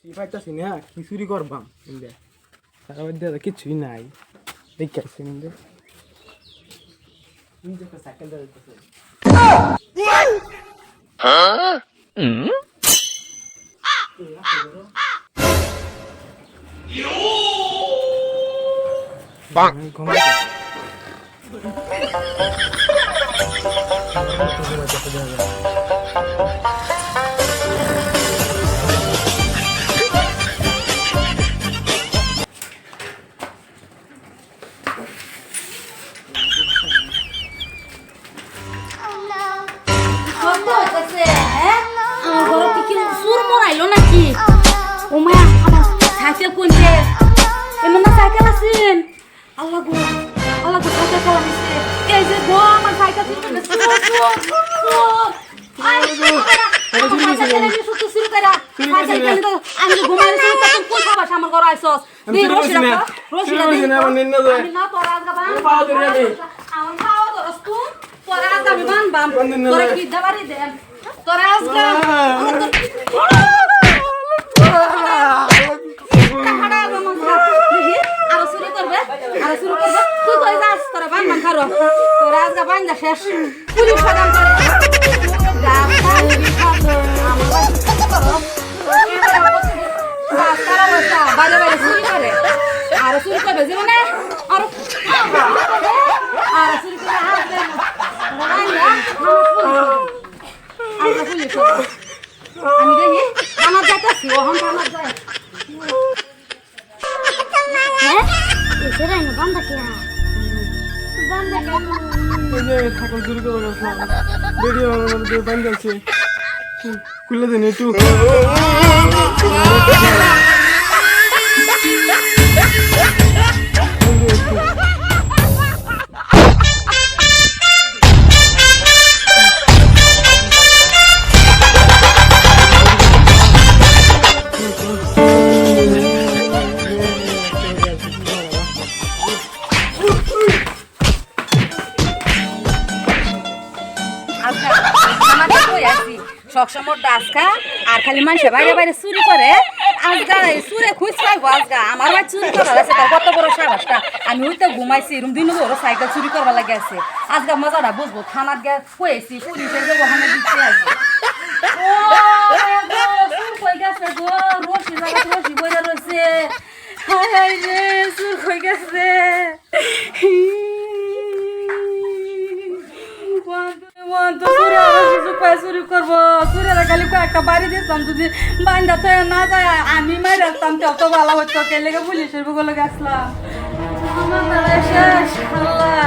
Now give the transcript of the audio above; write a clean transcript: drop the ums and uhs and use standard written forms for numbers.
পাইতাছি না কি চুরি করবাম তার মধ্যে কিছুই নাই দেখাচ্ছি সাইকেল সাইকেল কোনছে এমন না সাইকেল আছেন আল্লাহ গো সাইকেল চালা দিছে এই যে গো আমার সাইকেল চুরি করছে আমি ঘুমাই কোন খাবাস আমার ঘর আইসস রশিদা আমি না তোরা আজকে আমার খাওয়া ধরস তুই তোরা আজকে আমি বানবাম তোরা কি দেবারি দেন তোরা আজকে তুই কই যাস তোরা বান মান খারো তোরা আজকে বান যা শেষ পুলিশ সাদাম করে বাইরে বাইরে চুরি করে আর চুরি করবে যে মানে আর চুরি করে আমি দেখি আমার যাইতেছি ওহন আমার যায় হ্যাঁ এসে রাইনো বান্দা কে ছাগল চুরি করে ভিডিও বান্ধ আছে খুলে দিন একটু সবসময় ডাসকা আর খালি মানুষের বাইরে বাইরে চুরি করে আজগা চুরে খুঁজ পাইবো আজগা আমার ভাই চুরি করার আছে তার কত বড় সাহসটা আমি ওই তো ঘুমাইছি এরকম দিন বড় সাইকেল চুরি করবার লাগে আছে আজগা মজাটা বুঝবো থানার গে কয়েছি পুলিশের যে ওখানে দিচ্ছে আছে কই গেছে গো রশি জায়গা রশি বইরা রয়েছে হায় রে চুর কই গেছে চুরি করবো চুরেরা খালি কয়েকটা বাড়ি দিতাম যদি বান্ধা তো না যায় আমি মারি আসতাম তো ভালো হতো কে লেগে পুলিশের বগলে গেছিলাম আমার শেষ আল্লাহ